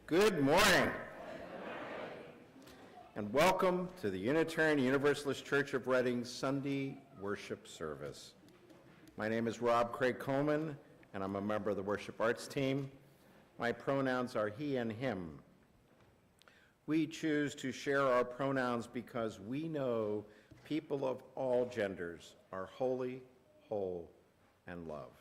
Good morning, and welcome to the Unitarian Universalist Church of Reading's Sunday worship service. My name is Rob Craig Coleman, and I'm a member of the worship arts team. My pronouns are he and him. We choose to share our pronouns because we know people of all genders are holy, whole, and loved.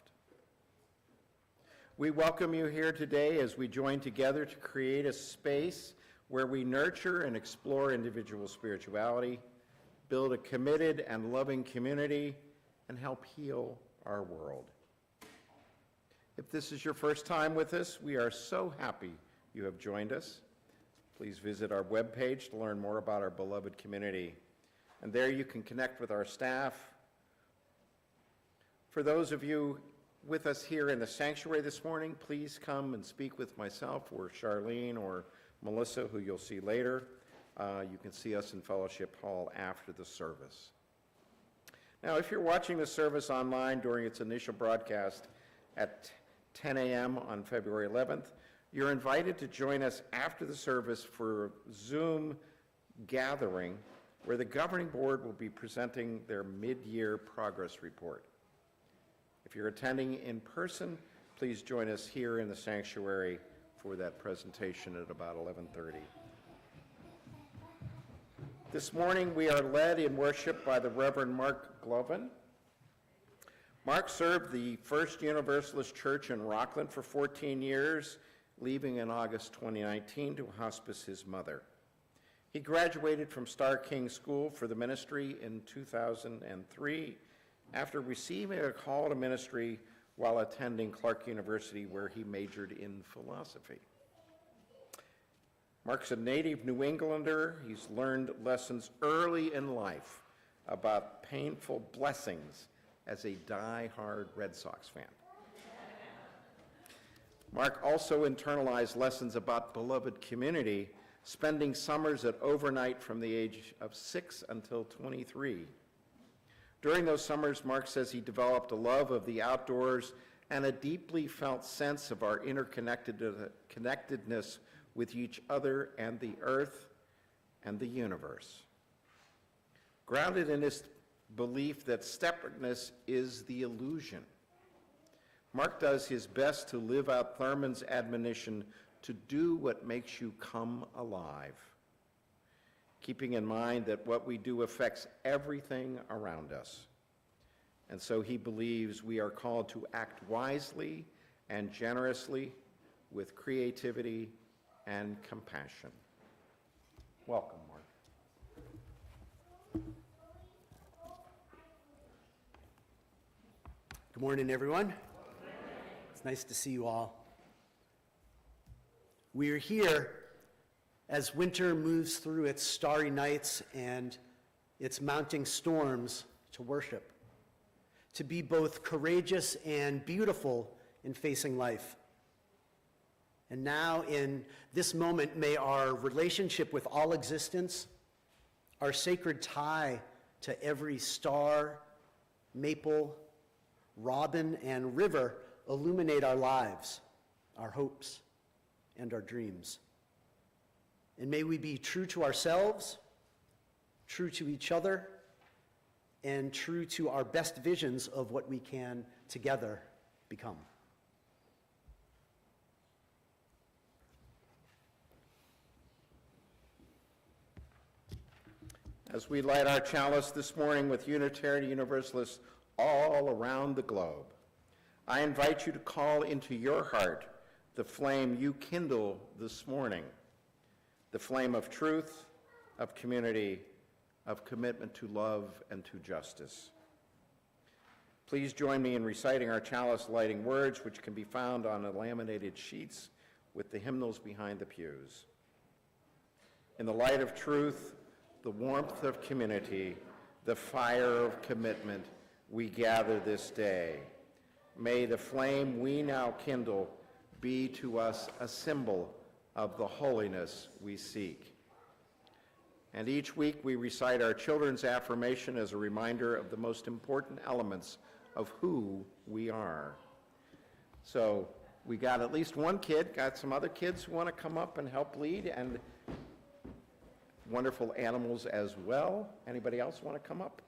We welcome you here today as we join together to create a space where we nurture and explore individual spirituality, build a committed and loving community, and help heal our world. If this is your first time with us, we are so happy you have joined us. Please visit our webpage to learn more about our beloved community. And there you can connect with our staff. For those of you with us here in the sanctuary this morning, please come and speak with myself or Charlene or Melissa, who you'll see later. You can see us in Fellowship Hall after the service. Now, if you're watching the service online during its initial broadcast at 10 a.m. on February 11th, you're invited to join us after the service for a Zoom gathering where the governing board will be presenting their mid-year progress report. If you're attending in person, please join us here in the sanctuary for that presentation at about 11:30. This morning, we are led in worship by the Reverend Mark Glovin. Mark served the First Universalist Church in Rockland for 14 years, leaving in August 2019 to hospice his mother. He graduated from Star King School for the Ministry in 2003 after receiving a call to ministry while attending Clark University, where he majored in philosophy. Mark's a native New Englander. He's learned lessons early in life about painful blessings as a die-hard Red Sox fan. Mark also internalized lessons about beloved community, spending summers at overnight from the age of 6 until 23. During those summers, Mark says he developed a love of the outdoors and a deeply felt sense of our interconnectedness with each other and the earth and the universe. Grounded in his belief that separateness is the illusion, Mark does his best to live out Thurman's admonition to do what makes you come alive, keeping in mind that what we do affects everything around us. And so he believes we are called to act wisely and generously with creativity and compassion. Welcome, Mark. Good morning, everyone. It's nice to see you all. We are here as winter moves through its starry nights and its mounting storms to worship, to be both courageous and beautiful in facing life. And now in this moment, may our relationship with all existence, our sacred tie to every star, maple, robin, and river illuminate our lives, our hopes, and our dreams. And may we be true to ourselves, true to each other, and true to our best visions of what we can together become. As we light our chalice this morning with Unitarian Universalists all around the globe, I invite you to call into your heart the flame you kindle this morning, the flame of truth, of community, of commitment to love and to justice. Please join me in reciting our chalice lighting words, which can be found on the laminated sheets with the hymnals behind the pews. In the light of truth, the warmth of community, the fire of commitment, we gather this day. May the flame we now kindle be to us a symbol of the holiness we seek. And each week we recite our children's affirmation as a reminder of the most important elements of who we are. So We got at least one kid, got some other kids who want to come up and help lead, and wonderful animals as well. Anybody else want to come up?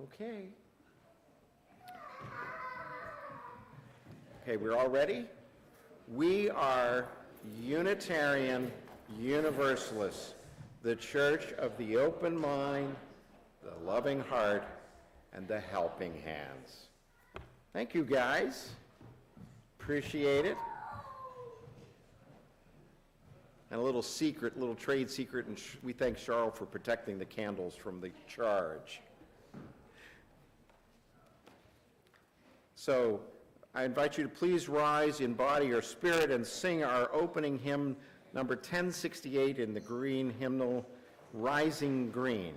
Okay. Okay, we're all ready? We are Unitarian Universalists, the church of the open mind, the loving heart, and the helping hands. Thank you, guys. Appreciate it. And a little secret, little trade secret, and we thank Charles for protecting the candles from the charge. So I invite you to please rise in body or spirit and sing our opening hymn, number 1068 in the green hymnal, Rising Green.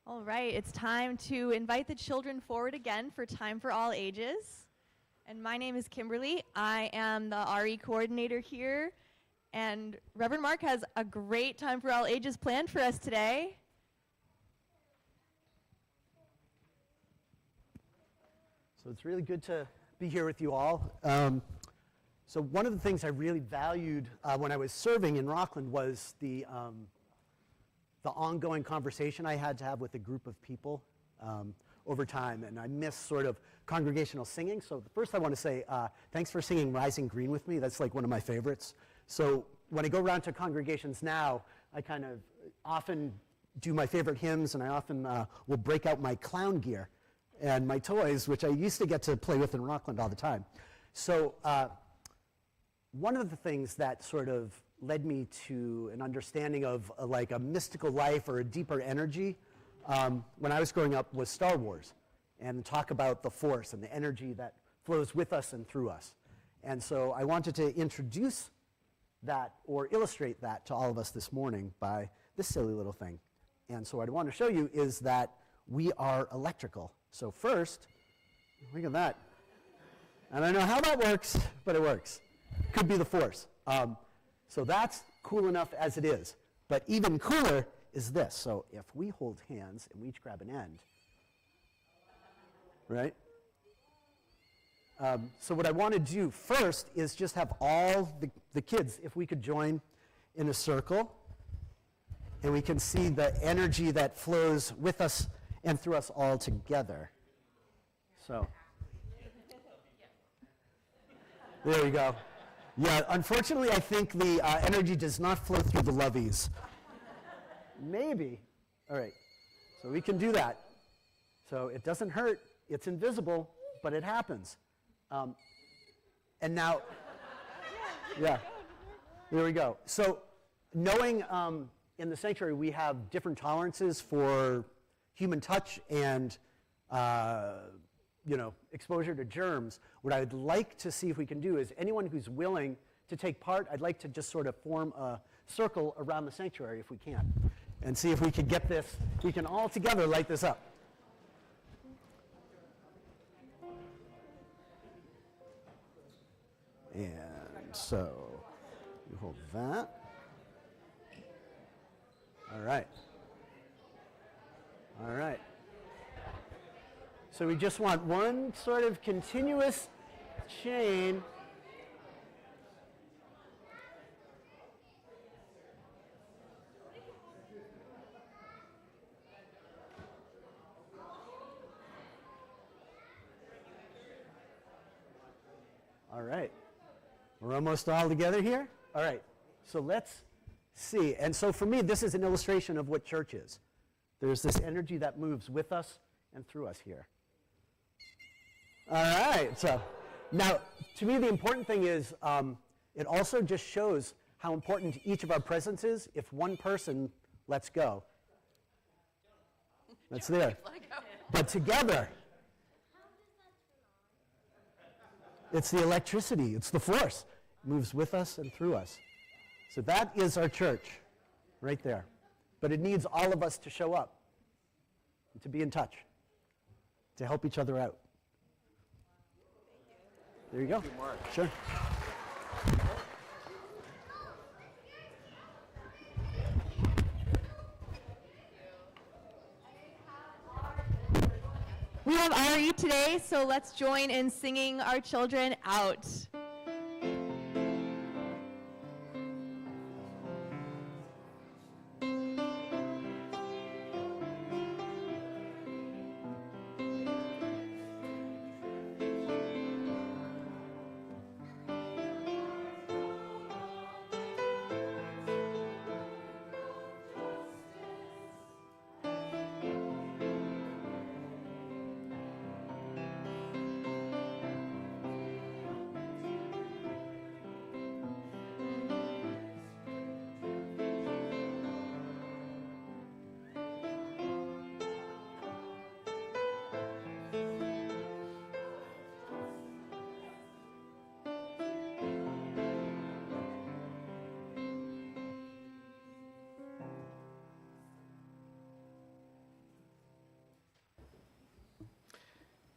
All right, it's time to invite the children forward again for Time for All Ages. And my name is Kimberly. I am the RE coordinator here. And Reverend Mark has a great Time for All Ages planned for us today. So it's really good to be here with you all. So one of the things I really valued when I was serving in Rockland was the ongoing conversation I had to have with a group of people over time, and I miss sort of congregational singing. So first I want to say thanks for singing Rising Green with me. That's like one of my favorites. So when I go around to congregations now, I kind of often do my favorite hymns, and I often will break out my clown gear and my toys, which I used to get to play with in Rockland all the time. So one of the things that sort of led me to an understanding of like a mystical life or a deeper energy when I was growing up was Star Wars, and talk about the Force and the energy that flows with us and through us. And so I wanted to introduce that or illustrate that to all of us this morning by this silly little thing. And so what I want to show you is that we are electrical So first, look at that. I don't know how that works, but it works. Could be the force. So that's cool enough as it is. But even cooler is this. So if we hold hands and we each grab an end, right? So what I want to do first is just have all the kids, if we could join in a circle, and we can see the energy that flows with us and through us all together. So, there we go. Yeah, unfortunately, I think the energy does not flow through the loveys. Maybe. All right, so we can do that. So it doesn't hurt, it's invisible, but it happens. And now, yeah, there we go. So knowing in the sanctuary we have different tolerances for human touch and exposure to germs, what I would like to see if we can do is anyone who's willing to take part, I'd like to just sort of form a circle around the sanctuary if we can, and see if we can get this, we can all together light this up. And so, you hold that. All right. All right. So we just want one sort of continuous chain. All right. We're almost all together here? All right. So let's see. And so for me, this is an illustration of what church is. There's this energy that moves with us and through us here. All right. So now, to me, the important thing is it also just shows how important each of our presence is if one person lets go. That's there. But together, it's the electricity, it's the force. It moves with us and through us. So that is our church, right there. But it needs all of us to show up, and to be in touch, to help each other out. There you go. Thank you, Mark. Sure. We have RE today, so let's join in singing our children out.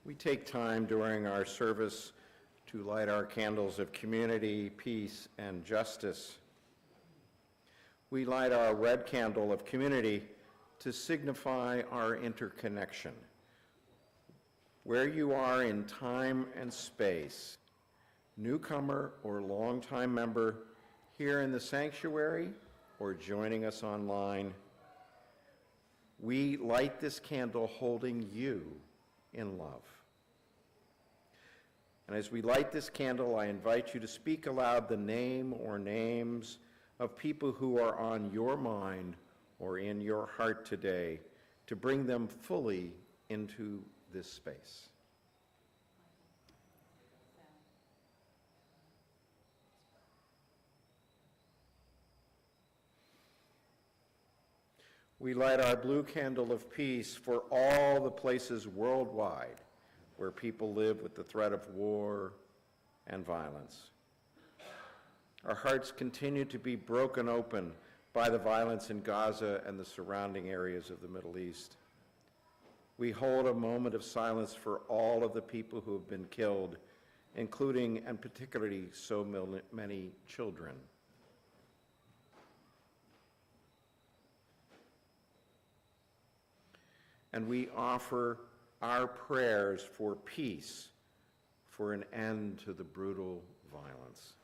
We take time during our service to light our candles of community, peace, and justice. We light our red candle of community to signify our interconnection. Where you are in time and space, newcomer or longtime member here in the sanctuary or joining us online, we light this candle holding you in love. And as we light this candle, I invite you to speak aloud the name or names of people who are on your mind or in your heart today, to bring them fully into this space. We light our blue candle of peace for all the places worldwide where people live with the threat of war and violence. Our hearts continue to be broken open by the violence in Gaza and the surrounding areas of the Middle East. we hold a moment of silence for all of the people who have been killed, including and particularly so many children. And we offer our prayers for peace, for an end to the brutal violence.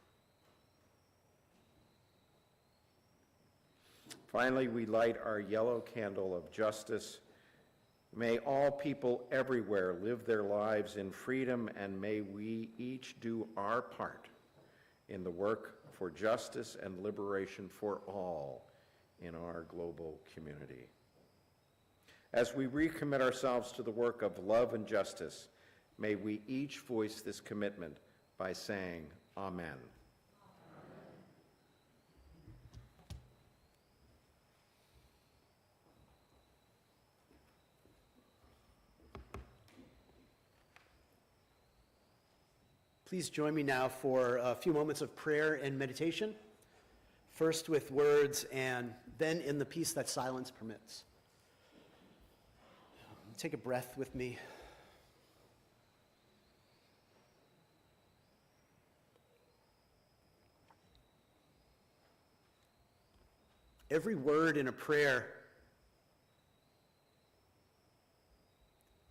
Finally, we light our yellow candle of justice. May all people everywhere live their lives in freedom, and may we each do our part in the work for justice and liberation for all in our global community. As we recommit ourselves to the work of love and justice, may we each voice this commitment by saying, Amen. Please join me now for a few moments of prayer and meditation, first with words and then in the peace that silence permits. Take a breath with me. Every word in a prayer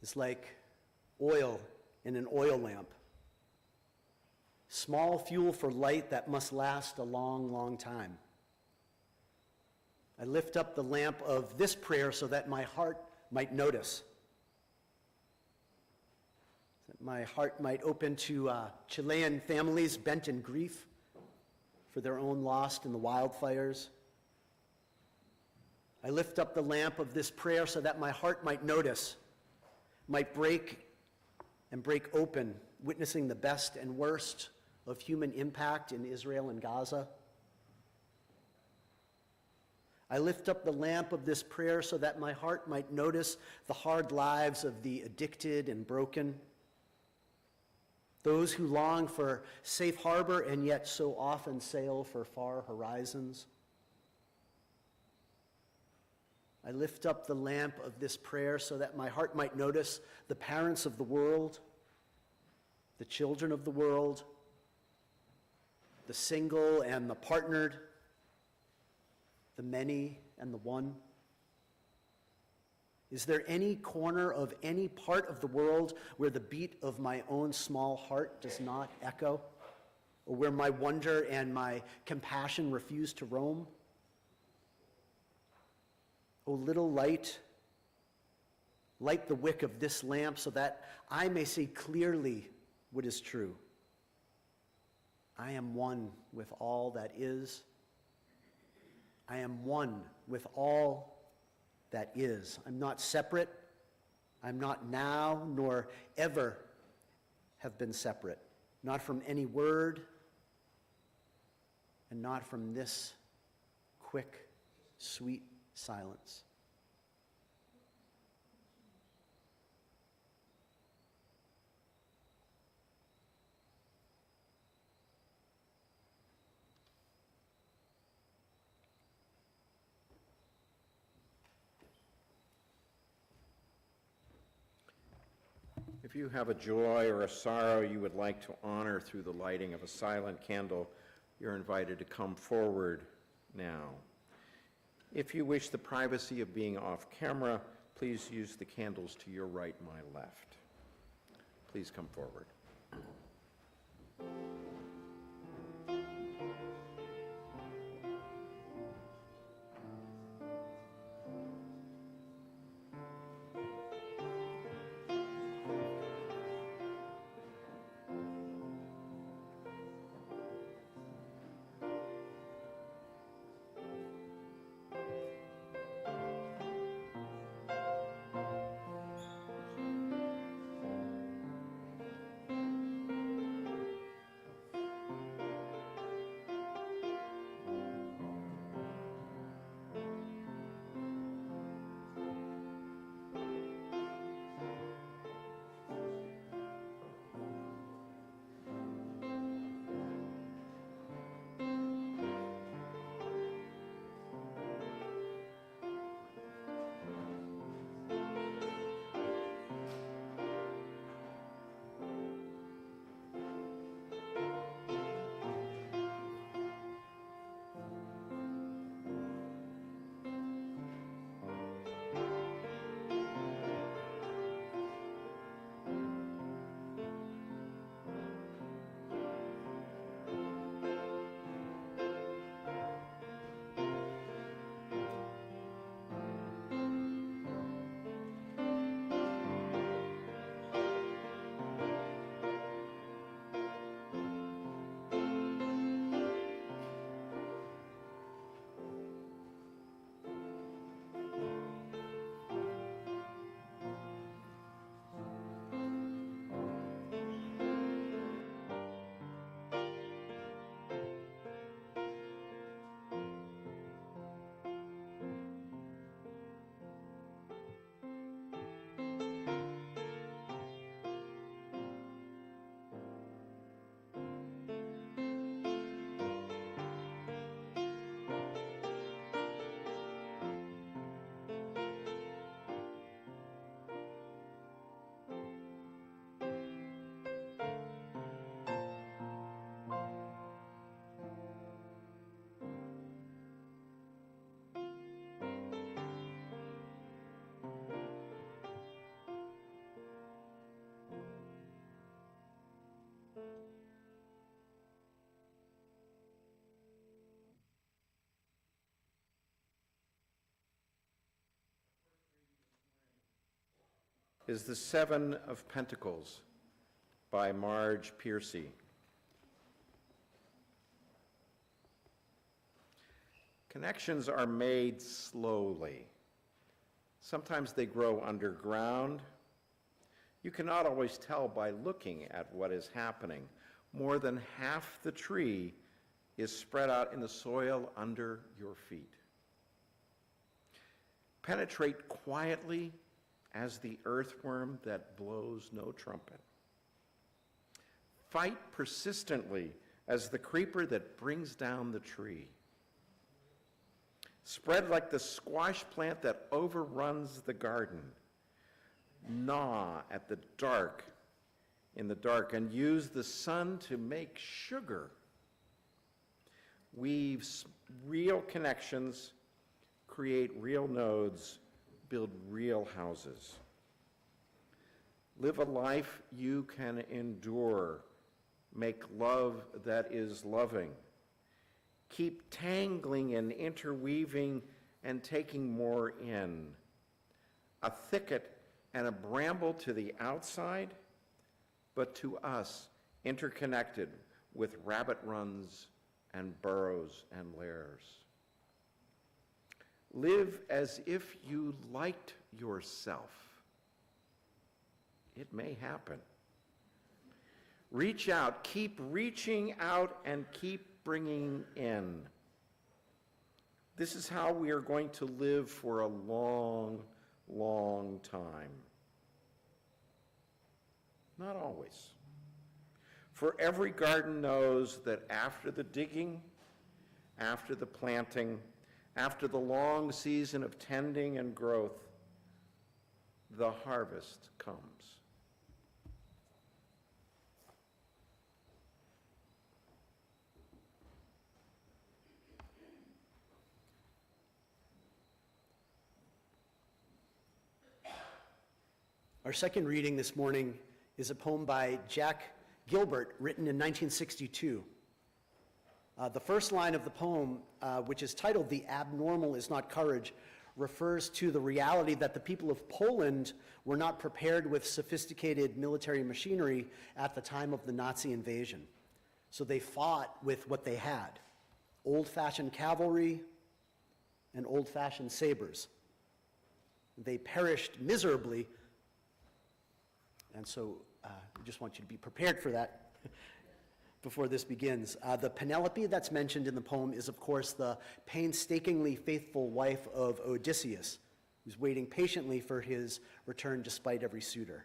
is like oil in an oil lamp. Small fuel for light that must last a long, long time. I lift up the lamp of this prayer so that my heart might notice. That my heart might open to Chilean families bent in grief for their own loss in the wildfires. I lift up the lamp of this prayer so that my heart might notice, might break open, witnessing the best and worst of human impact in Israel and Gaza. I lift up the lamp of this prayer so that my heart might notice the hard lives of the addicted and broken, those who long for safe harbor and yet so often sail for far horizons. I lift up the lamp of this prayer so that my heart might notice the parents of the world, the children of the world, the single and the partnered, the many and the one. Is there any corner of any part of the world where the beat of my own small heart does not echo, or where my wonder and my compassion refuse to roam? O little light, light the wick of this lamp so that I may see clearly what is true. I am one with all that is. I am one with all that is. I'm not separate. I'm not now nor ever have been separate. Not from any word and not from this quick, sweet silence. If you have a joy or a sorrow you would like to honor through the lighting of a silent candle, you're invited to come forward now. If you wish the privacy of being off camera, please use the candles to your right, my left. Please come forward. Is the Seven of Pentacles by Marge Piercy. Connections are made slowly. Sometimes they grow underground. You cannot always tell by looking at what is happening. More than half the tree is spread out in the soil under your feet. Penetrate quietly as the earthworm that blows no trumpet. Fight persistently as the creeper that brings down the tree. Spread like the squash plant that overruns the garden. Gnaw at the dark, in the dark, and use the sun to make sugar. Weave real connections, create real nodes, build real houses. Live a life you can endure. Make love that is loving. Keep tangling and interweaving and taking more in. A thicket and a bramble to the outside, but to us interconnected with rabbit runs and burrows and lairs. Live as if you liked yourself. It may happen. Reach out, keep reaching out, and keep bringing in. This is how we are going to live for a long, long time. Not always. For every garden knows that after the digging, after the planting, after the long season of tending and growth, the harvest comes. Our second reading this morning is a poem by Jack Gilbert, written in 1962. The first line of the poem, which is titled "The Abnormal is Not Courage," refers to the reality that the people of Poland were not prepared with sophisticated military machinery at the time of the Nazi invasion. So they fought with what they had: old-fashioned cavalry and old-fashioned sabers. They perished miserably, and so I just want you to be prepared for that before this begins. The Penelope that's mentioned in the poem is, of course, the painstakingly faithful wife of Odysseus, who's waiting patiently for his return despite every suitor.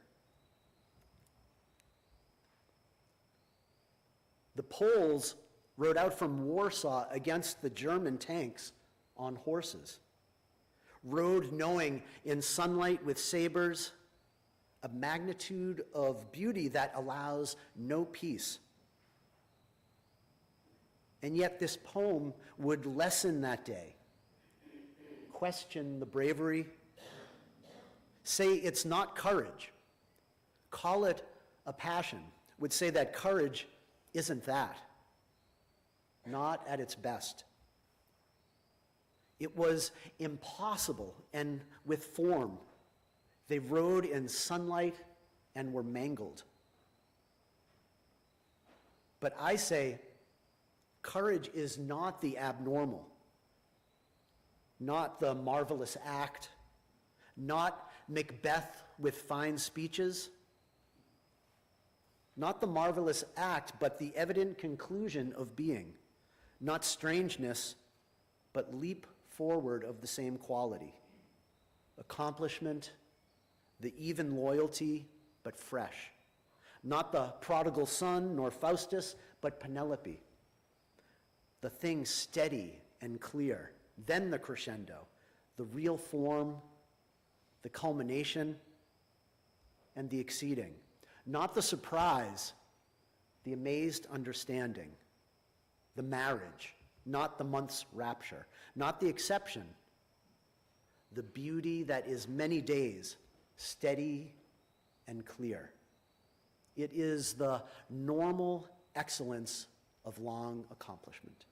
The Poles rode out from Warsaw against the German tanks on horses, rode knowing in sunlight with sabers a magnitude of beauty that allows no peace. And yet this poem would lessen that day, question the bravery, say it's not courage, call it a passion, would say that courage isn't that, not at its best. It was impossible and with form. They rode in sunlight and were mangled. But I say, courage is not the abnormal, not the marvelous act, not Macbeth with fine speeches, not the marvelous act, but the evident conclusion of being, not strangeness, but leap forward of the same quality, accomplishment, the even loyalty, but fresh. Not the prodigal son, nor Faustus, but Penelope. The thing steady and clear, then the crescendo, the real form, the culmination, and the exceeding. Not the surprise, the amazed understanding, the marriage, not the month's rapture, not the exception, the beauty that is many days, steady and clear. It is the normal excellence of long accomplishment.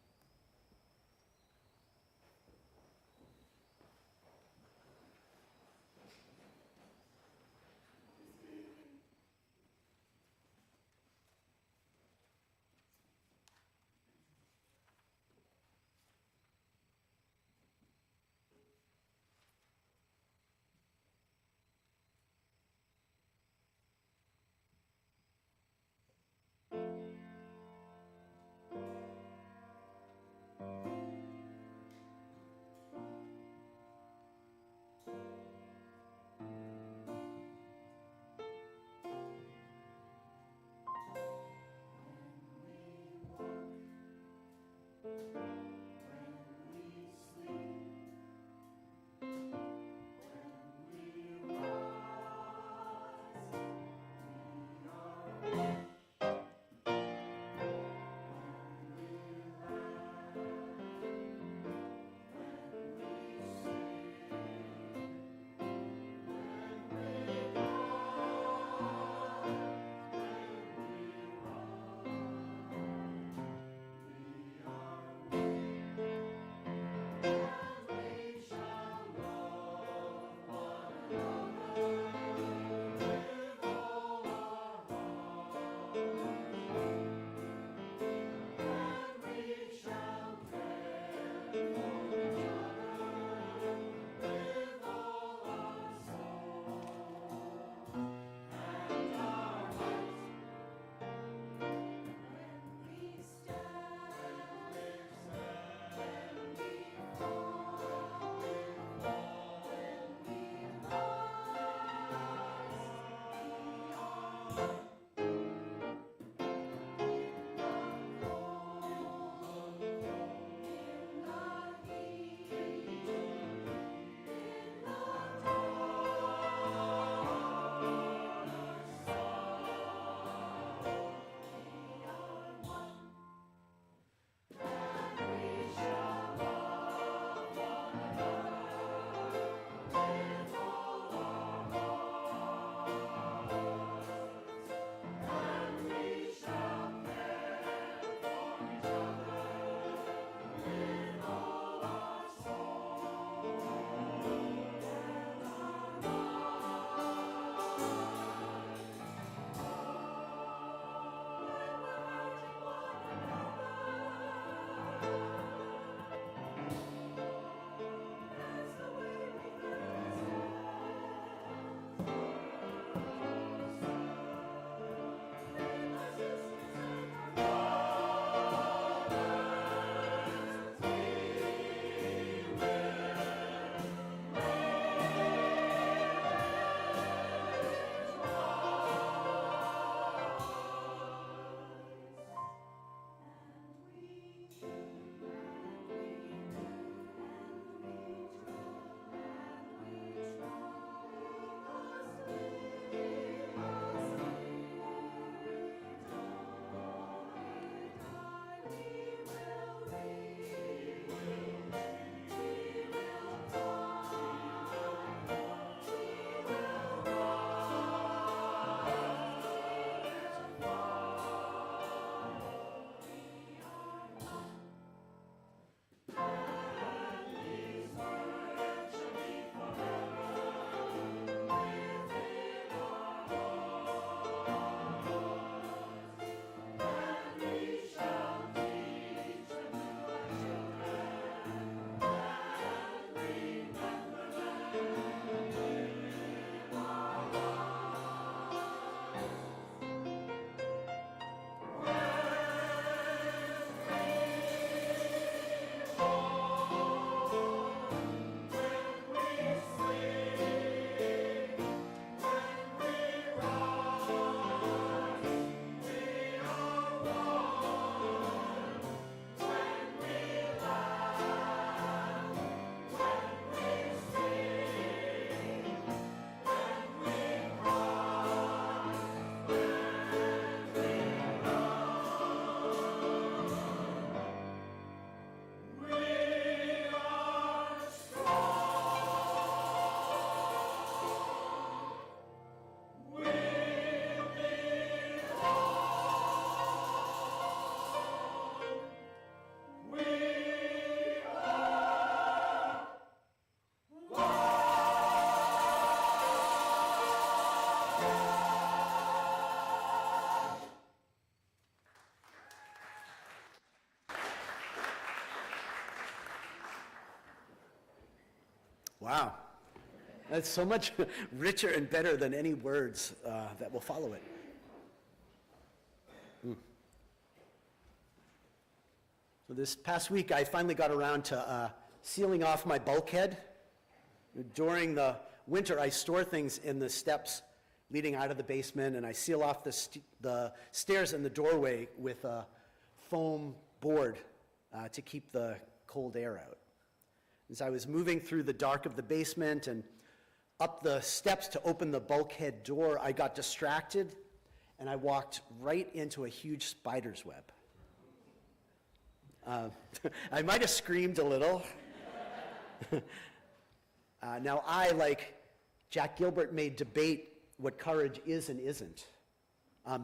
Wow. That's so much richer and better than any words that will follow it. So this past week, I finally got around to sealing off my bulkhead. During the winter, I store things in the steps leading out of the basement, and I seal off the stairs and the doorway with a foam board to keep the cold air out. As I was moving through the dark of the basement and up the steps to open the bulkhead door, I got distracted, and I walked right into a huge spider's web. I might have screamed a little. Now I, like Jack Gilbert, may debate what courage is and isn't,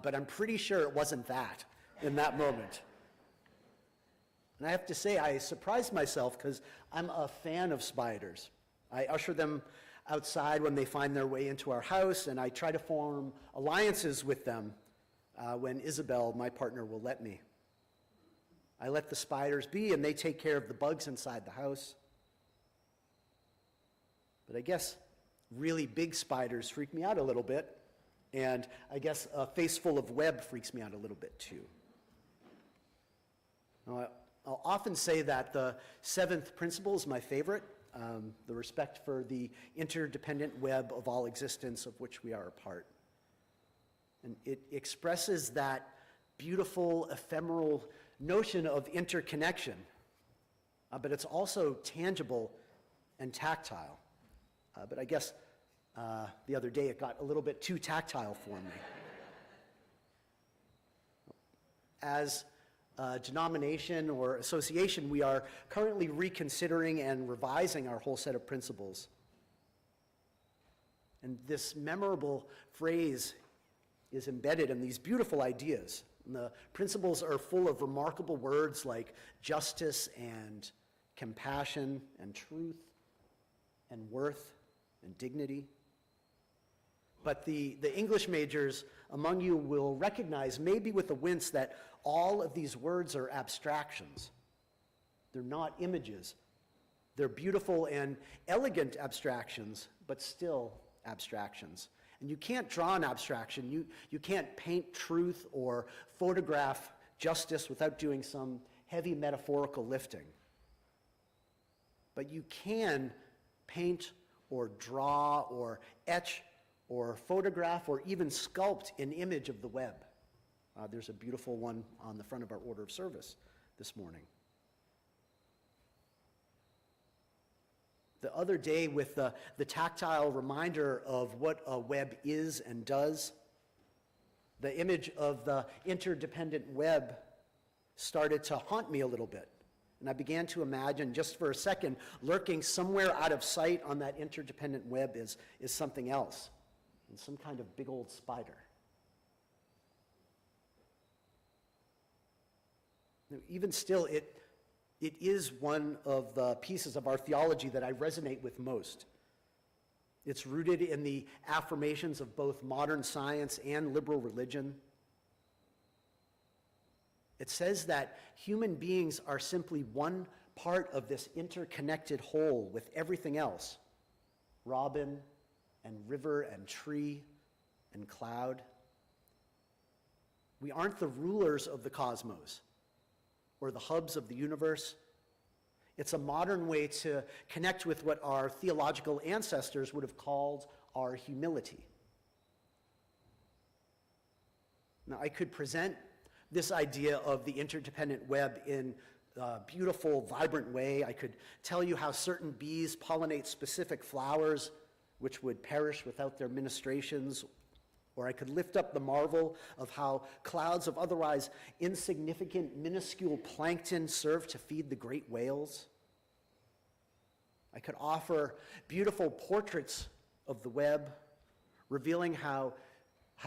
but I'm pretty sure it wasn't that in that moment. And I have to say, I surprised myself because I'm a fan of spiders. I usher them outside when they find their way into our house, and I try to form alliances with them when Isabel, my partner, will let me. I let the spiders be, and they take care of the bugs inside the house. But I guess really big spiders freak me out a little bit, and I guess a face full of web freaks me out a little bit too. Now, I'll often say that the seventh principle is my favorite, the respect for the interdependent web of all existence of which we are a part. And it expresses that beautiful, ephemeral notion of interconnection, but it's also tangible and tactile. But I guess the other day it got a little bit too tactile for me. As a denomination or association, we are currently reconsidering and revising our whole set of principles. And this memorable phrase is embedded in these beautiful ideas. And the principles are full of remarkable words like justice and compassion and truth and worth and dignity. But the English majors among you will recognize, maybe with a wince, that all of these words are abstractions. They're not images. They're beautiful and elegant abstractions, but still abstractions. And you can't draw an abstraction. You can't paint truth or photograph justice without doing some heavy metaphorical lifting. But you can paint or draw or etch or photograph or even sculpt an image of the web. There's a beautiful one on the front of our order of service this morning. The other day, with the tactile reminder of what a web is and does, the image of the interdependent web started to haunt me a little bit. And I began to imagine, just for a second, lurking somewhere out of sight on that interdependent web is something else, and some kind of big old spider. Now, even still, it is one of the pieces of our theology that I resonate with most. It's rooted in the affirmations of both modern science and liberal religion. It says that human beings are simply one part of this interconnected whole with everything else: robin and river and tree and cloud. We aren't the rulers of the cosmos or the hubs of the universe. It's a modern way to connect with what our theological ancestors would have called our humility. Now, I could present this idea of the interdependent web in a beautiful, vibrant way. I could tell you how certain bees pollinate specific flowers which would perish without their ministrations. Or I could lift up the marvel of how clouds of otherwise insignificant, minuscule plankton serve to feed the great whales. I could offer beautiful portraits of the web, revealing how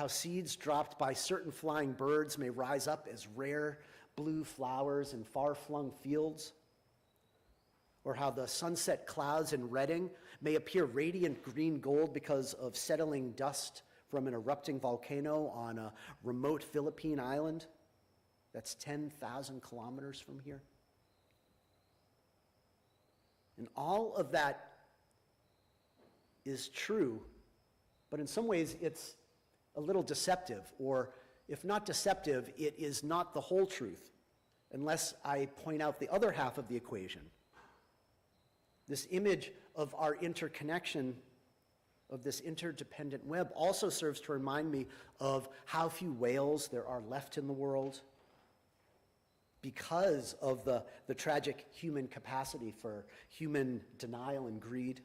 seeds dropped by certain flying birds may rise up as rare blue flowers in far-flung fields, or how the sunset clouds in Redding may appear radiant green gold because of settling dust from an erupting volcano on a remote Philippine island that's 10,000 kilometers from here. And all of that is true, but in some ways it's a little deceptive, or if not deceptive, it is not the whole truth, unless I point out the other half of the equation. This image of our interconnection, of this interdependent web, also serves to remind me of how few whales there are left in the world because of the tragic human capacity for human denial and greed.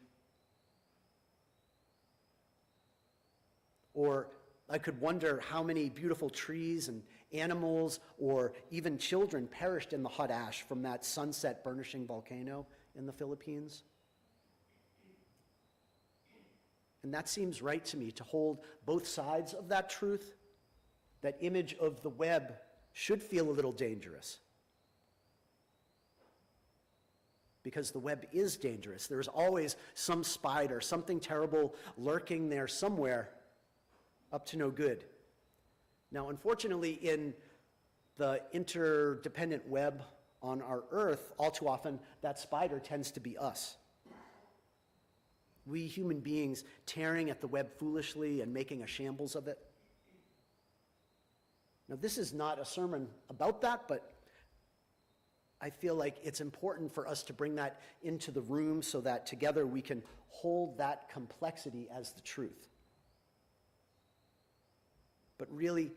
Or I could wonder how many beautiful trees and animals or even children perished in the hot ash from that sunset burnishing volcano in the Philippines. And that seems right to me, to hold both sides of that truth. That image of the web should feel a little dangerous, because the web is dangerous. There's always some spider, something terrible lurking there somewhere, up to no good. Now, unfortunately, in the interdependent web on our earth, all too often, that spider tends to be us. We human beings tearing at the web foolishly and making a shambles of it. Now, this is not a sermon about that, but I feel like it's important for us to bring that into the room so that together we can hold that complexity as the truth. But really,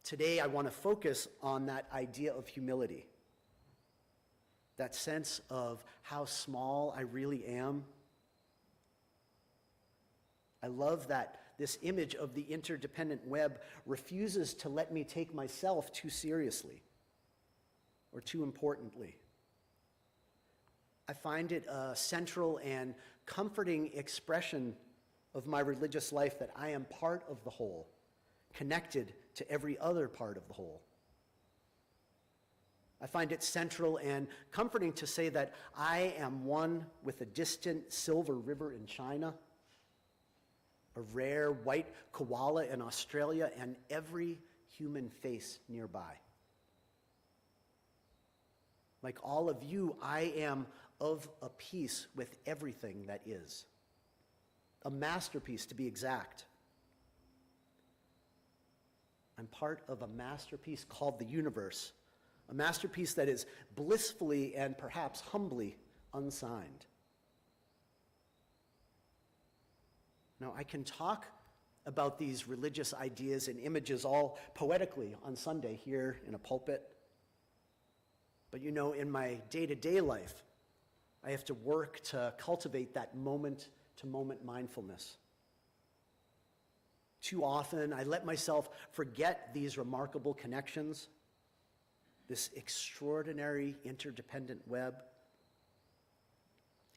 today I want to focus on that idea of humility, that sense of how small I really am. I love that this image of the interdependent web refuses to let me take myself too seriously or too importantly. I find it a central and comforting expression of my religious life that I am part of the whole, connected to every other part of the whole. I find it central and comforting to say that I am one with a distant silver river in China, a rare white koala in Australia, and every human face nearby. Like all of you, I am of a piece with everything that is. A masterpiece, to be exact. I'm part of a masterpiece called the universe, a masterpiece that is blissfully and perhaps humbly unsigned. Now, I can talk about these religious ideas and images all poetically on Sunday here in a pulpit. But you know, in my day-to-day life, I have to work to cultivate that moment-to-moment mindfulness. Too often, I let myself forget these remarkable connections, this extraordinary interdependent web.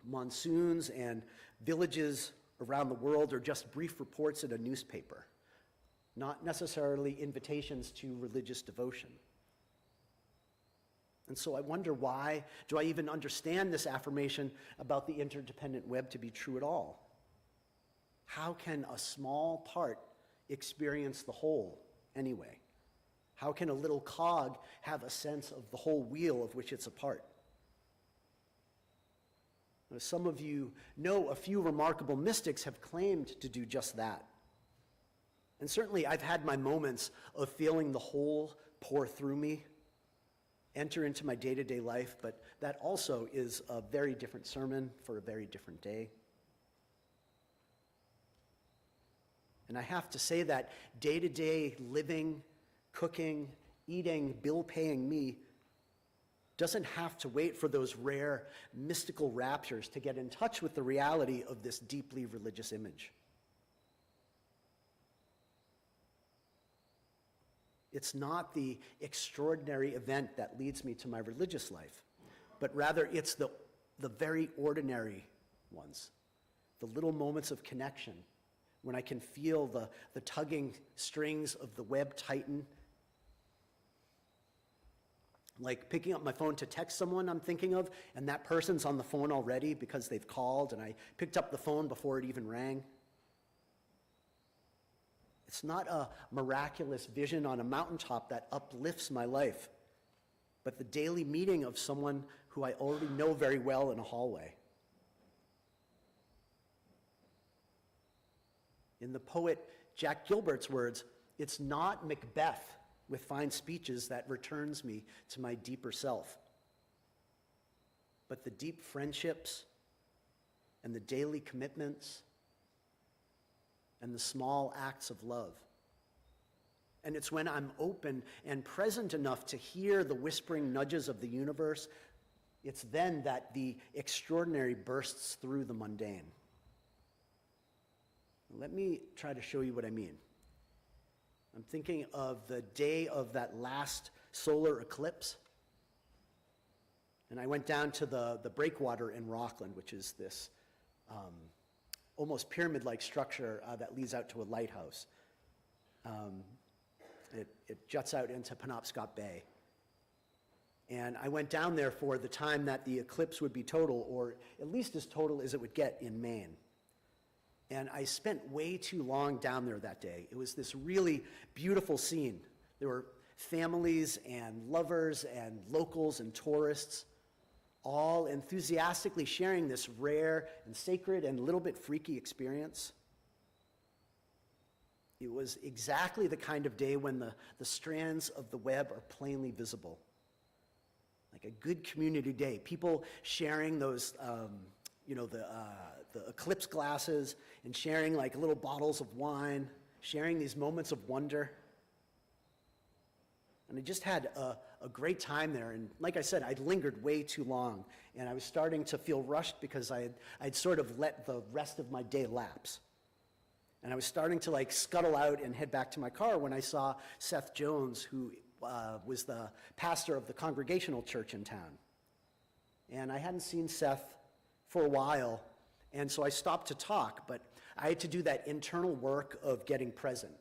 Monsoons and villages around the world are just brief reports in a newspaper, not necessarily invitations to religious devotion. And so I wonder, why do I even understand this affirmation about the interdependent web to be true at all? How can a small part experience the whole anyway? How can a little cog have a sense of the whole wheel of which it's a part? Now, some of you know a few remarkable mystics have claimed to do just that. And certainly I've had my moments of feeling the whole pour through me, enter into my day-to-day life, but that also is a very different sermon for a very different day. And I have to say that day-to-day living, cooking, eating, bill-paying me doesn't have to wait for those rare mystical raptures to get in touch with the reality of this deeply religious image. It's not the extraordinary event that leads me to my religious life, but rather it's the very ordinary ones, the little moments of connection when I can feel the tugging strings of the web tighten, like picking up my phone to text someone I'm thinking of, and that person's on the phone already because they've called, and I picked up the phone before it even rang. It's not a miraculous vision on a mountaintop that uplifts my life, but the daily meeting of someone who I already know very well in a hallway. In the poet Jack Gilbert's words, it's not Macbeth with fine speeches that returns me to my deeper self, but the deep friendships and the daily commitments and the small acts of love. And it's when I'm open and present enough to hear the whispering nudges of the universe, it's then that the extraordinary bursts through the mundane. Let me try to show you what I mean. I'm thinking of the day of that last solar eclipse. And I went down to the breakwater in Rockland, which is this almost pyramid-like structure that leads out to a lighthouse. It juts out into Penobscot Bay. And I went down there for the time that the eclipse would be total, or at least as total as it would get in Maine. And I spent way too long down there that day. It was this really beautiful scene. There were families and lovers and locals and tourists all enthusiastically sharing this rare and sacred and a little bit freaky experience. It was exactly the kind of day when the strands of the web are plainly visible. Like a good community day. People sharing those, the eclipse glasses and sharing like little bottles of wine, sharing these moments of wonder. And I just had a great time there. And like I said, I'd lingered way too long. And I was starting to feel rushed because I'd sort of let the rest of my day lapse. And I was starting to like scuttle out and head back to my car when I saw Seth Jones, who was the pastor of the Congregational church in town. And I hadn't seen Seth for a while, and so I stopped to talk, but I had to do that internal work of getting present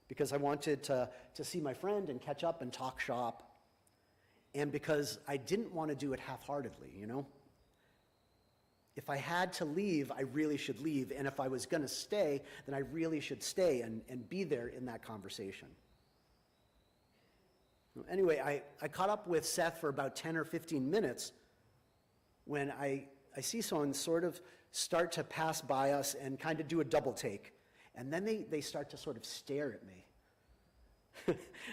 because I wanted to see my friend and catch up and talk shop, and because I didn't want to do it half-heartedly, you know? If I had to leave, I really should leave, and if I was going to stay, then I really should stay and be there in that conversation. Anyway, I caught up with Seth for about 10 or 15 minutes when I see someone sort of start to pass by us and kind of do a double take. And then they start to sort of stare at me.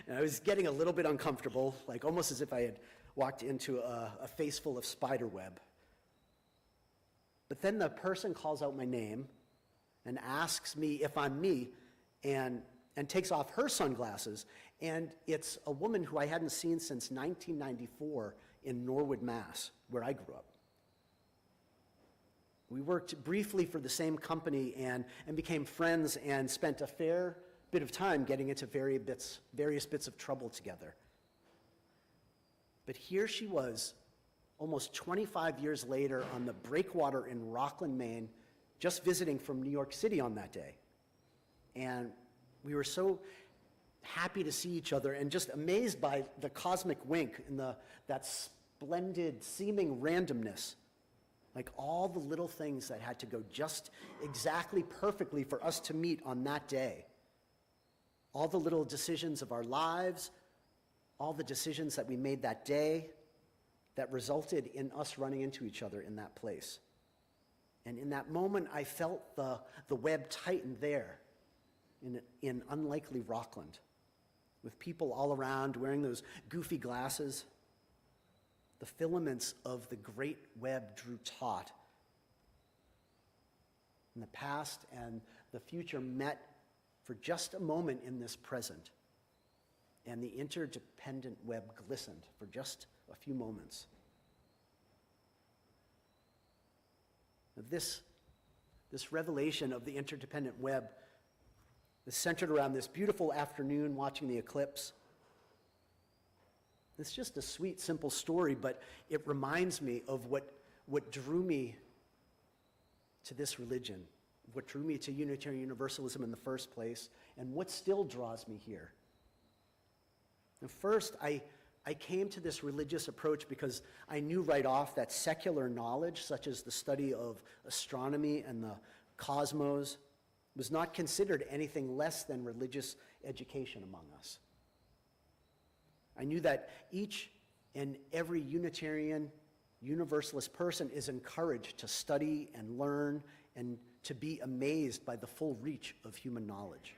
And I was getting a little bit uncomfortable, like almost as if I had walked into a face full of spider web. But then the person calls out my name and asks me if I'm me and takes off her sunglasses. And it's a woman who I hadn't seen since 1994 in Norwood, Mass., where I grew up. We worked briefly for the same company and became friends and spent a fair bit of time getting into various bits of trouble together. But here she was, almost 25 years later on the breakwater in Rockland, Maine, just visiting from New York City on that day. And we were so happy to see each other and just amazed by the cosmic wink and that splendid seeming randomness. Like all the little things that had to go just exactly perfectly for us to meet on that day. All the little decisions of our lives, all the decisions that we made that day that resulted in us running into each other in that place. And in that moment, I felt the web tighten there in unlikely Rockland, with people all around wearing those goofy glasses. The filaments of the great web drew taut. And the past and the future met for just a moment in this present. And the interdependent web glistened for just a few moments. This revelation of the interdependent web is centered around this beautiful afternoon watching the eclipse. It's just a sweet, simple story, but it reminds me of what drew me to this religion, what drew me to Unitarian Universalism in the first place, and what still draws me here. And first, I came to this religious approach because I knew right off that secular knowledge, such as the study of astronomy and the cosmos, was not considered anything less than religious education among us. I knew that each and every Unitarian Universalist person is encouraged to study and learn and to be amazed by the full reach of human knowledge.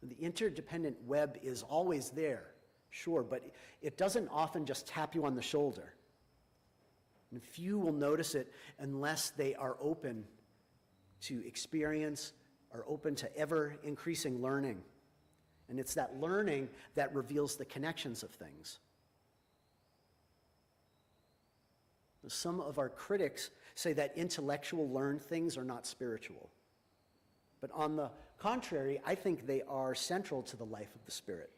The interdependent web is always there, sure, but it doesn't often just tap you on the shoulder. And few will notice it unless they are open to experience, are open to ever-increasing learning. And it's that learning that reveals the connections of things. Some of our critics say that intellectual learned things are not spiritual. But on the contrary, I think they are central to the life of the Spirit.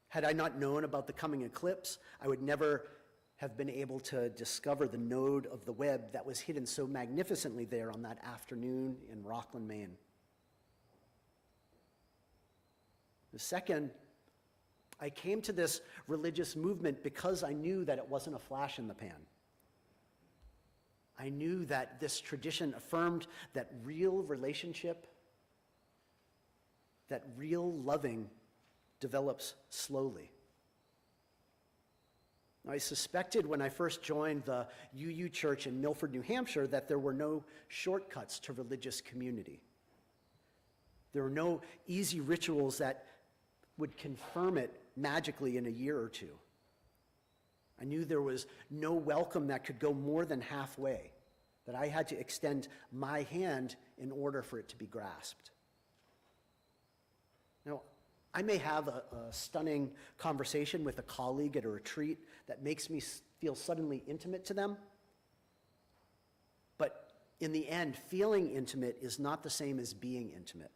Had I not known about the coming eclipse, I would never have been able to discover the node of the web that was hidden so magnificently there on that afternoon in Rockland, Maine. The second, I came to this religious movement because I knew that it wasn't a flash in the pan. I knew that this tradition affirmed that real relationship, that real loving develops slowly. I suspected when I first joined the UU Church in Milford, New Hampshire, that there were no shortcuts to religious community. There were no easy rituals that would confirm it magically in a year or two. I knew there was no welcome that could go more than halfway, that I had to extend my hand in order for it to be grasped. Now, I may have a stunning conversation with a colleague at a retreat that makes me feel suddenly intimate to them, but in the end, feeling intimate is not the same as being intimate.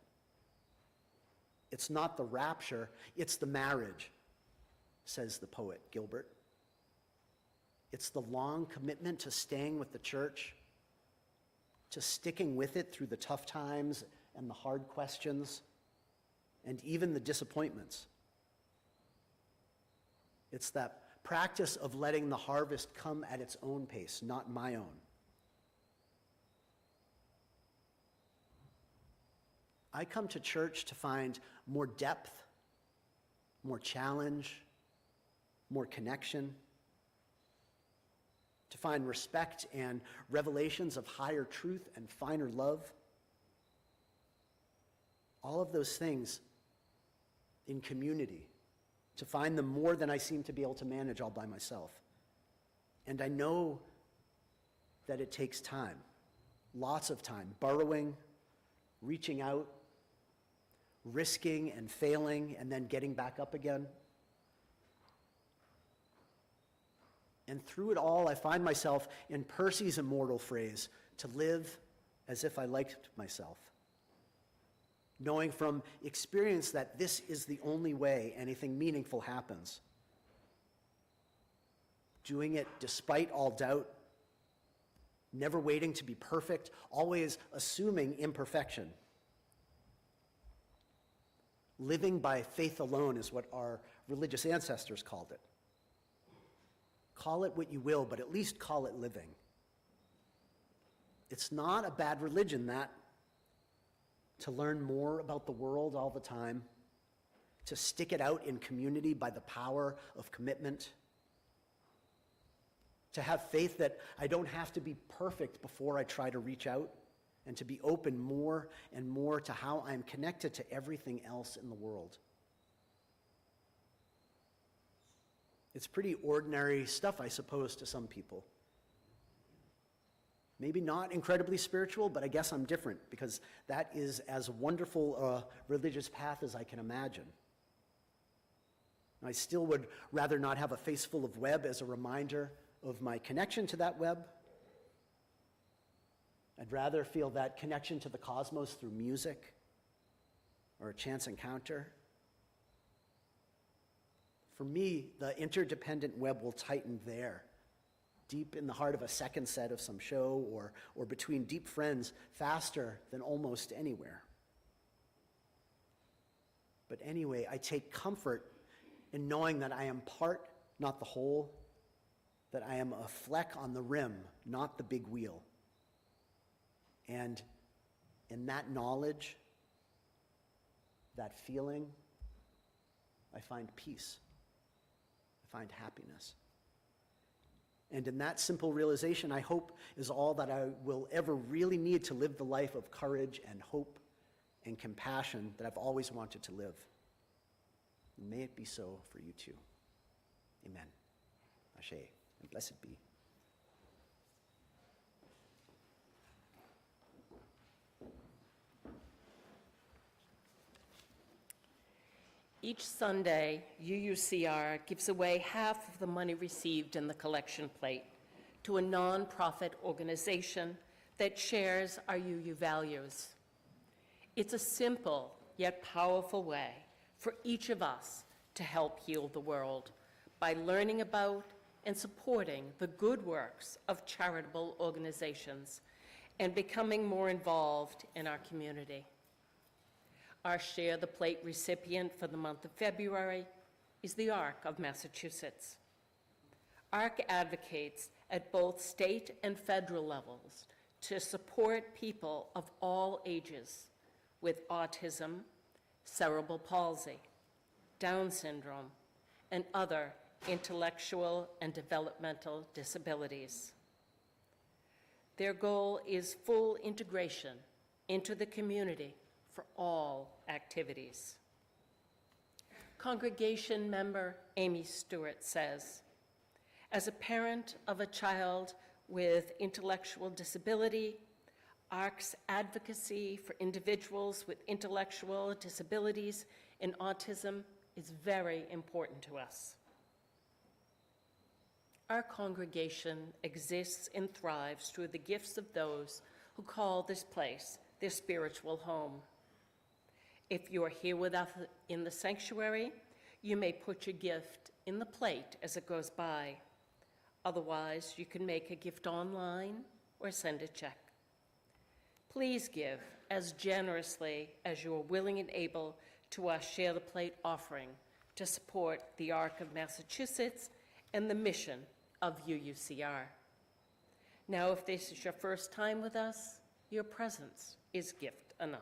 It's not the rapture, it's the marriage, says the poet Gilbert. It's the long commitment to staying with the church, to sticking with it through the tough times and the hard questions, and even the disappointments. It's that practice of letting the harvest come at its own pace, not my own. I come to church to find more depth, more challenge, more connection, to find respect and revelations of higher truth and finer love. All of those things in community, to find them more than I seem to be able to manage all by myself. And I know that it takes time, lots of time, burrowing, reaching out, risking and failing, and then getting back up again. And through it all, I find myself in Percy's immortal phrase, to live as if I liked myself. Knowing from experience that this is the only way anything meaningful happens. Doing it despite all doubt, never waiting to be perfect, always assuming imperfection. Living by faith alone is what our religious ancestors called it. Call it what you will, but at least call it living. It's not a bad religion, that, to learn more about the world all the time, to stick it out in community by the power of commitment, to have faith that I don't have to be perfect before I try to reach out, and to be open more and more to how I'm connected to everything else in the world. It's pretty ordinary stuff, I suppose, to some people. Maybe not incredibly spiritual, but I guess I'm different, because that is as wonderful a religious path as I can imagine. I still would rather not have a face full of web as a reminder of my connection to that web. I'd rather feel that connection to the cosmos through music or a chance encounter. For me, the interdependent web will tighten there, deep in the heart of a second set of some show, or between deep friends, faster than almost anywhere. But anyway, I take comfort in knowing that I am part, not the whole, that I am a fleck on the rim, not the big wheel. And in that knowledge, that feeling, I find peace. I find happiness. And in that simple realization, I hope is all that I will ever really need to live the life of courage and hope and compassion that I've always wanted to live. And may it be so for you too. Amen. Ashe, and blessed be. Each Sunday, UUCR gives away half of the money received in the collection plate to a nonprofit organization that shares our UU values. It's a simple yet powerful way for each of us to help heal the world by learning about and supporting the good works of charitable organizations and becoming more involved in our community. Our Share the Plate recipient for the month of February is the ARC of Massachusetts. ARC advocates at both state and federal levels to support people of all ages with autism, cerebral palsy, Down syndrome, and other intellectual and developmental disabilities. Their goal is full integration into the community for all activities. Congregation member Amy Stewart says, as a parent of a child with intellectual disability, ARC's advocacy for individuals with intellectual disabilities and autism is very important to us. Our congregation exists and thrives through the gifts of those who call this place their spiritual home. If you are here with us in the sanctuary, you may put your gift in the plate as it goes by. Otherwise, you can make a gift online or send a check. Please give as generously as you are willing and able to our Share the Plate offering to support the ARC of Massachusetts and the mission of UUCR. Now, if this is your first time with us, your presence is gift enough.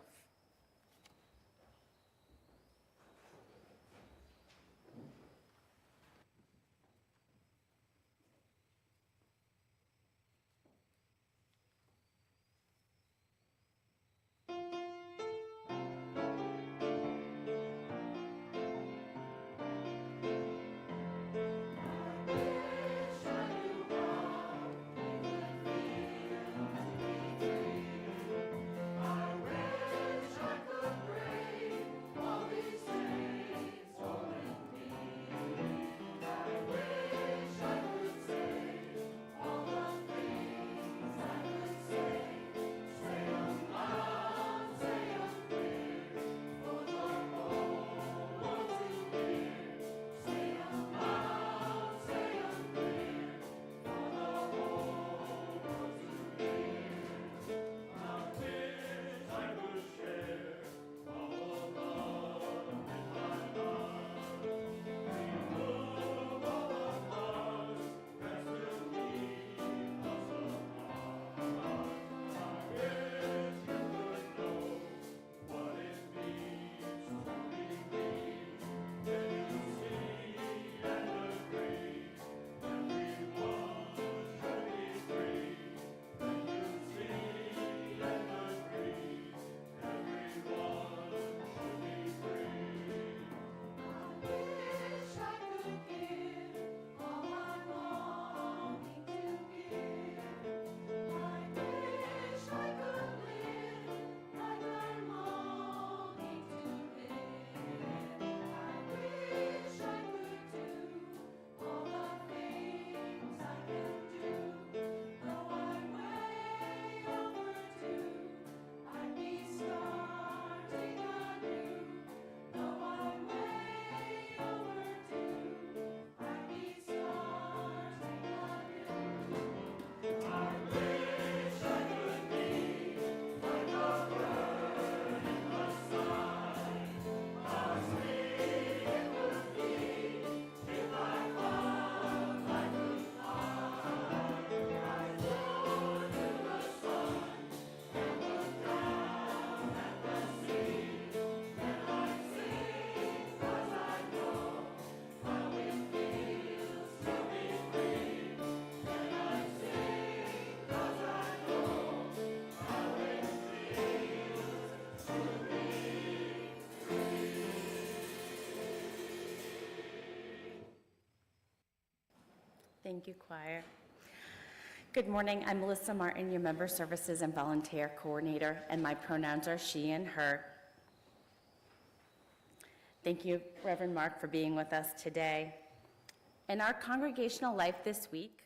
Thank you, choir. Good morning. I'm Melissa Martin, your Member Services and Volunteer Coordinator, and my pronouns are she and her. Thank you, Reverend Mark, for being with us today. In our congregational life this week,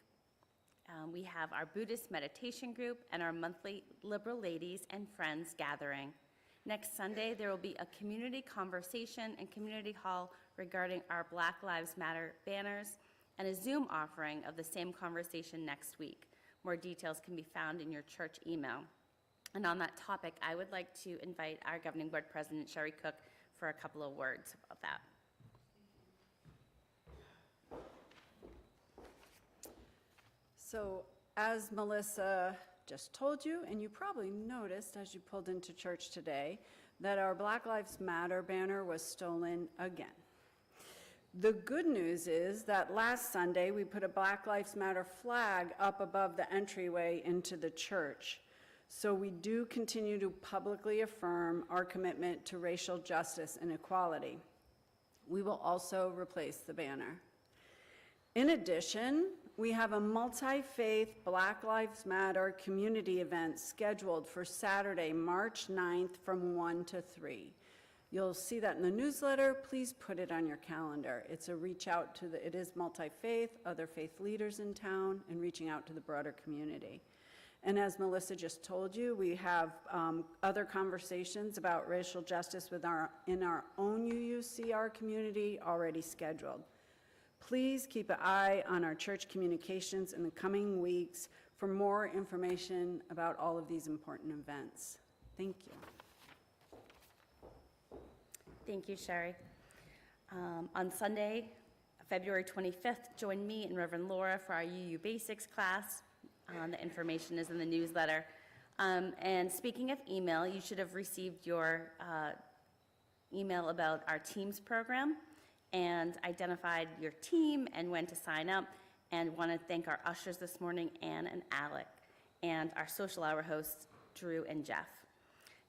we have our Buddhist meditation group and our monthly Liberal Ladies and Friends gathering. Next Sunday, there will be a community conversation in Community Hall regarding our Black Lives Matter banners and a Zoom offering of the same conversation next week. More details can be found in your church email. And on that topic, I would like to invite our Governing Board President, Sherry Cook, for a couple of words about that. So, as Melissa just told you, and you probably noticed as you pulled into church today, that our Black Lives Matter banner was stolen again. The good news is that last Sunday we put a Black Lives Matter flag up above the entryway into the church. So we do continue to publicly affirm our commitment to racial justice and equality. We will also replace the banner. In addition, we have a multi-faith Black Lives Matter community event scheduled for Saturday, March 9th from 1 to 3. You'll see that in the newsletter. Please put it on your calendar. It's a reach out to it is multi-faith, other faith leaders in town, and reaching out to the broader community. And as Melissa just told you, we have other conversations about racial justice in our own UUCR community already scheduled. Please keep an eye on our church communications in the coming weeks for more information about all of these important events. Thank you. Thank you, Sherry. On Sunday, February 25th, join me and Reverend Laura for our UU Basics class. The information is in the newsletter. And speaking of email, you should have received your email about our Teams program and identified your team and when to sign up. And want to thank our ushers this morning, Ann and Alec, and our social hour hosts, Drew and Jeff.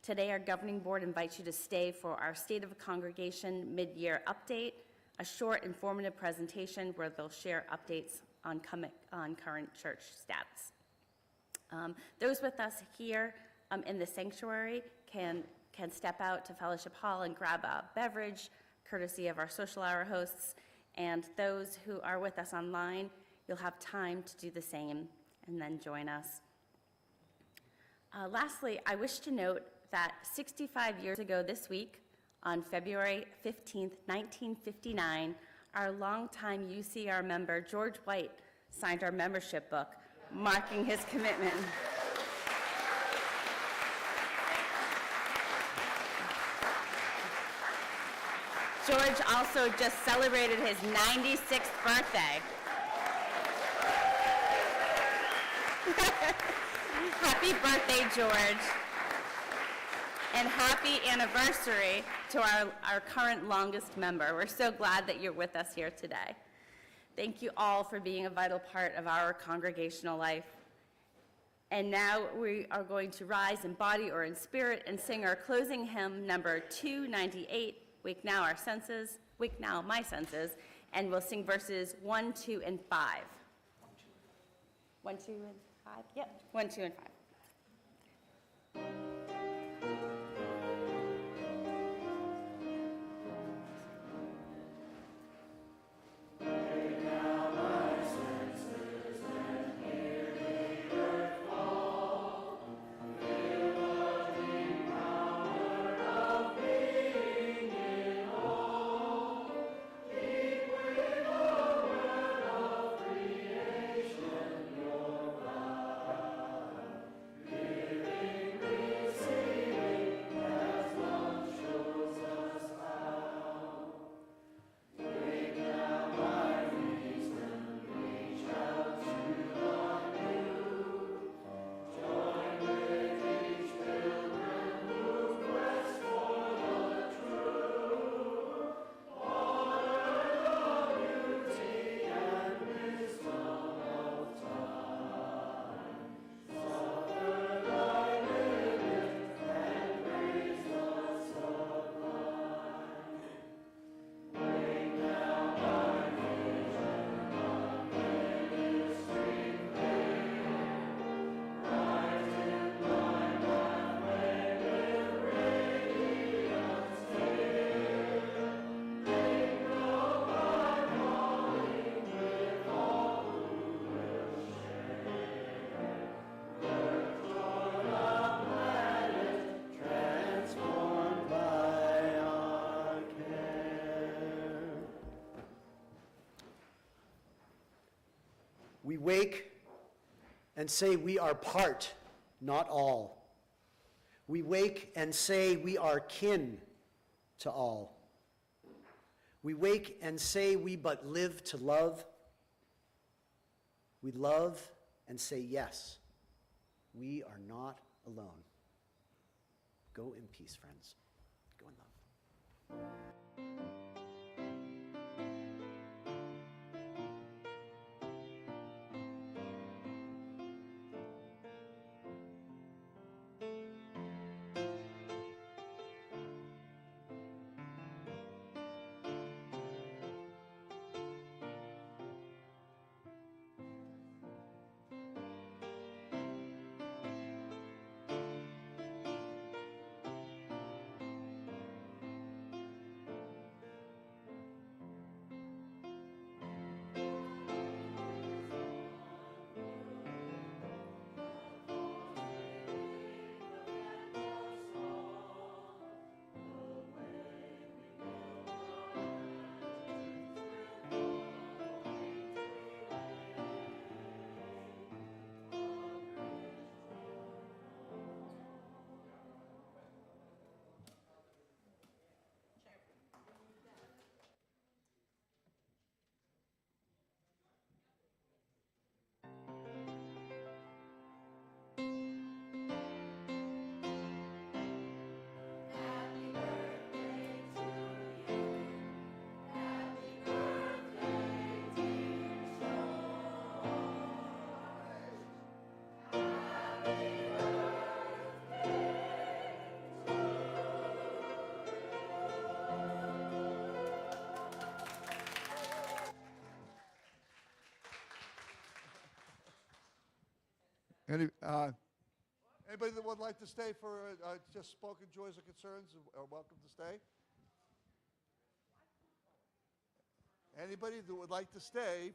Today, our governing board invites you to stay for our State of the Congregation mid-year update, a short informative presentation where they'll share updates on current church status. Those with us here in the sanctuary can step out to Fellowship Hall and grab a beverage, courtesy of our social hour hosts, and those who are with us online, you'll have time to do the same and then join us. Lastly, I wish to note that 65 years ago this week, on February 15th, 1959, our longtime UCR member, George White, signed our membership book, marking his commitment. George also just celebrated his 96th birthday. Happy birthday, George. And happy anniversary to our current longest member. We're so glad that you're with us here today. Thank you all for being a vital part of our congregational life. And now we are going to rise in body or in spirit and sing our closing hymn, number 298, Wake Now Our Senses, Wake Now My Senses, and we'll sing verses 1, 2, and 5. 1, 2, and 5? Yep, 1, 2, and 5. We wake and say we are part, not all. We wake and say we are kin to all. We wake and say we but live to love. We love and say yes. We are not alone. Go in peace, friends. Go in love. Anybody that would like to stay for just spoken joys or concerns are welcome to stay. Anybody that would like to stay